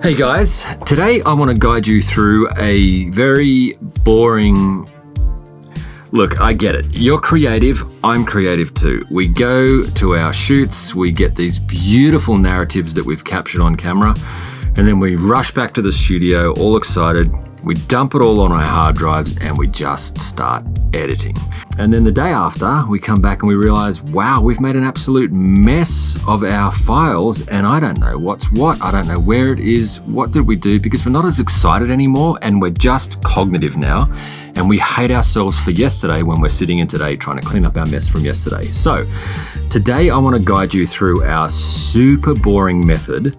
Hey guys, today I want to guide you through a very boring... Look, I get it. You're creative, I'm creative too. We go to our shoots, we get these beautiful narratives that we've captured on camera, and then we rush back to the studio all excited. We dump it all on our hard drives and we just start editing. And then the day after, we come back and we realize, wow, we've made an absolute mess of our files and I don't know what's what. I don't know where it is. What did we do? Because we're not as excited anymore and we're just cognitive now. And we hate ourselves for yesterday when we're sitting in today trying to clean up our mess from yesterday. So today I want to guide you through our super boring method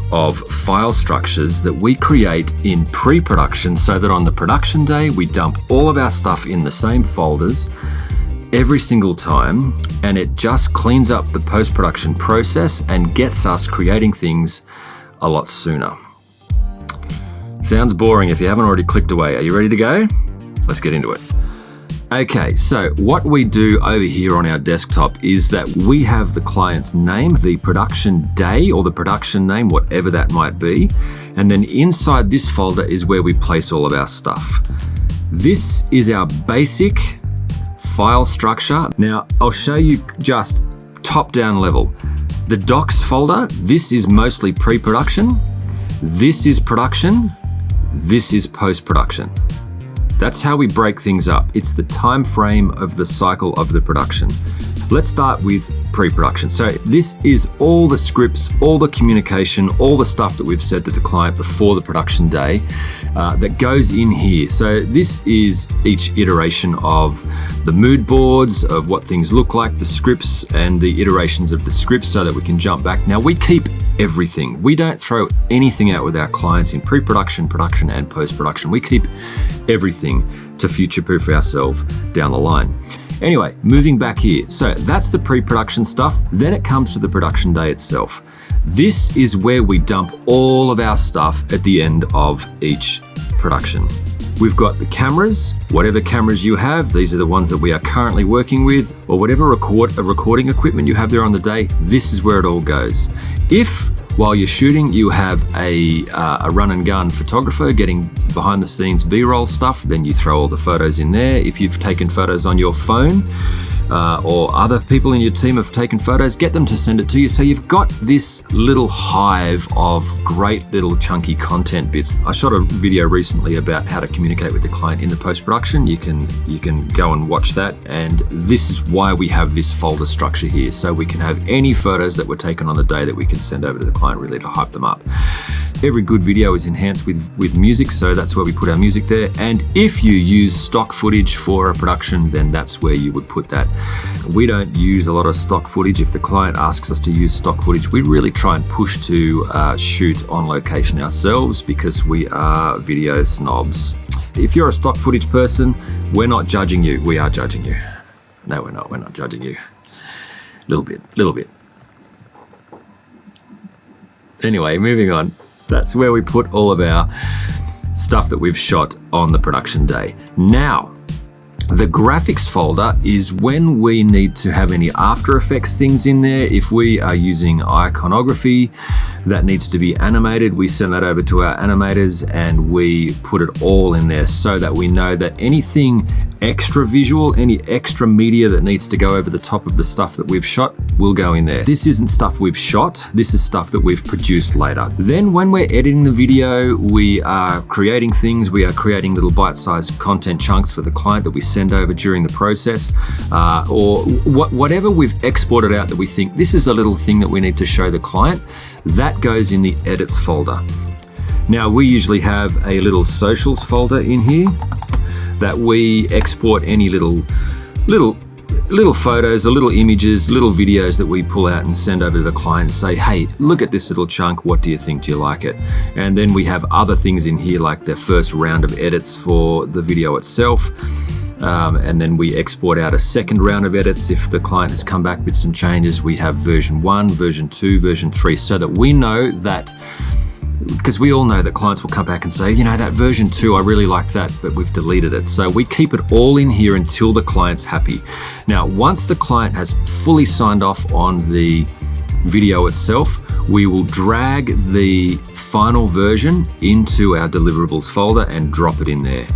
of file structures that we create in pre-production so that on the production day, we dump all of our stuff in the same folders every single time, and it just cleans up the post-production process and gets us creating things a lot sooner. Sounds boring if you haven't already clicked away. Are you ready to go? Let's get into it. Okay, so what we do over here on our desktop is that we have the client's name, the production day or the production name, whatever that might be. And then inside this folder is where we place all of our stuff. This is our basic file structure. Now, I'll show you just top-down level. The docs folder, this is mostly pre-production. This is production. This is post-production. That's how we break things up. It's the time frame of the cycle of the production. Let's start with pre-production. So this is all the scripts, all the communication, all the stuff that we've said to the client before the production day that goes in here. So this is each iteration of the mood boards, of what things look like, the scripts and the iterations of the scripts so that we can jump back. Now we keep everything. We don't throw anything out with our clients in pre-production, production and post-production. We keep everything to future-proof ourselves down the line. Anyway, moving back here. So that's the pre-production stuff. Then it comes to the production day itself. This is where we dump all of our stuff at the end of each production. We've got the cameras, whatever cameras you have, these are the ones that we are currently working with, or whatever recording equipment you have there on the day, this is where it all goes. If while you're shooting, you have a run and gun photographer getting behind the scenes B-roll stuff, then you throw all the photos in there. If you've taken photos on your phone or other people in your team have taken photos, get them to send it to you. So you've got this little hive of great little chunky content bits. I shot a video recently about how to communicate with the client in the post-production. You can go and watch that. And this is why we have this folder structure here. So we can have any photos that were taken on the day that we can send over to the client really to hype them up. Every good video is enhanced with music, so that's where we put our music there. And if you use stock footage for a production, then that's where you would put that. We don't use a lot of stock footage. If the client asks us to use stock footage, we really try and push to shoot on location ourselves because we are video snobs. If you're a stock footage person, we're not judging you. We are judging you. No, we're not. We're not judging you. Little bit. Anyway, moving on. That's where we put all of our stuff that we've shot on the production day. Now, the graphics folder is when we need to have any After Effects things in there. If we are using iconography that needs to be animated, we send that over to our animators and we put it all in there so that we know that anything extra visual, any extra media that needs to go over the top of the stuff that we've shot will go in there. This isn't stuff we've shot, this is stuff that we've produced later. Then when we're editing the video, we are creating things, we are creating little bite-sized content chunks for the client that we send over during the process, or whatever we've exported out that we think this is a little thing that we need to show the client, that goes in the edits folder. Now we usually have a little socials folder in here that we export any little photos or little images, little videos that we pull out and send over to the client and say, hey, look at this little chunk, what do you think, do you like it? And then we have other things in here like the first round of edits for the video itself. And then we export out a second round of edits. If the client has come back with some changes, we have version 1, version 2, version 3, so that we know that, because we all know that clients will come back and say, you know, that version 2, I really like that, but we've deleted it. So we keep it all in here until the client's happy. Now, once the client has fully signed off on the video itself, we will drag the final version into our deliverables folder and drop it in there.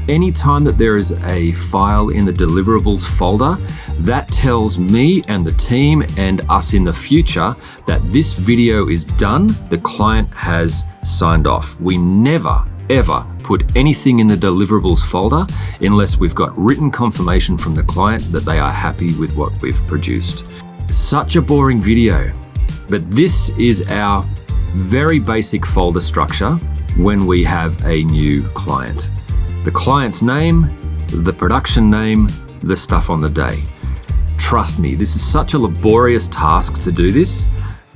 Anytime that there is a file in the deliverables folder, that tells me and the team and us in the future that this video is done, the client has signed off. We never, ever put anything in the deliverables folder unless we've got written confirmation from the client that they are happy with what we've produced. Such a boring video, but this is our very basic folder structure when we have a new client. The client's name, the production name, the stuff on the day. Trust me, this is such a laborious task to do this,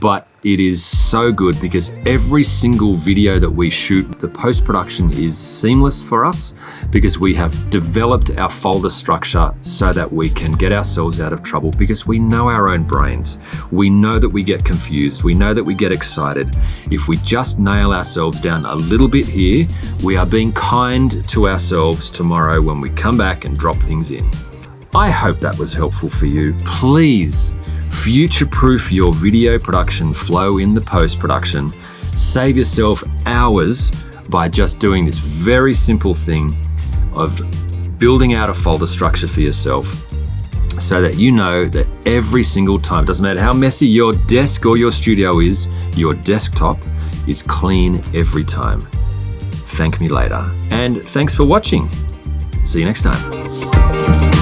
but it is so good because every single video that we shoot, the post-production is seamless for us because we have developed our folder structure so that we can get ourselves out of trouble because we know our own brains. We know that we get confused. We know that we get excited. If we just nail ourselves down a little bit here, we are being kind to ourselves tomorrow when we come back and drop things in. I hope that was helpful for you. Please future-proof your video production flow in the post-production. Save yourself hours by just doing this very simple thing of building out a folder structure for yourself so that you know that every single time, doesn't matter how messy your desk or your studio is, your desktop is clean every time. Thank me later. And thanks for watching. See you next time.